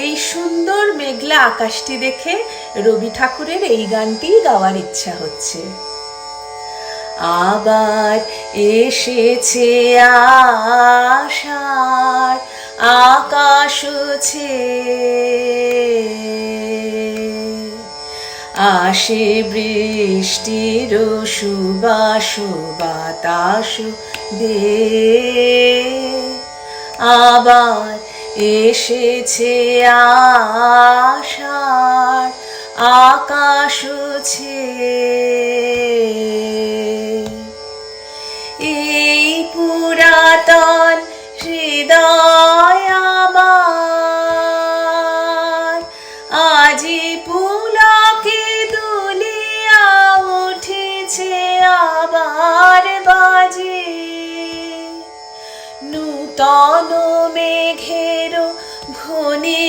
এই সুন্দর মেঘলা আকাশটি দেখে রবি ঠাকুরের এই গানটি গাওয়ার ইচ্ছা হচ্ছে। আবার এসেছে আষাঢ় আকাশ আসে বৃষ্টির সুবাস বাতাস দে। আবার এসেছে আষাঢ় আকাশ এই পুরাতন হৃদয় আমার আজি পুলকে দুলিয়া উঠেছে আবার বাজে। নূতন মেঘের ঘনি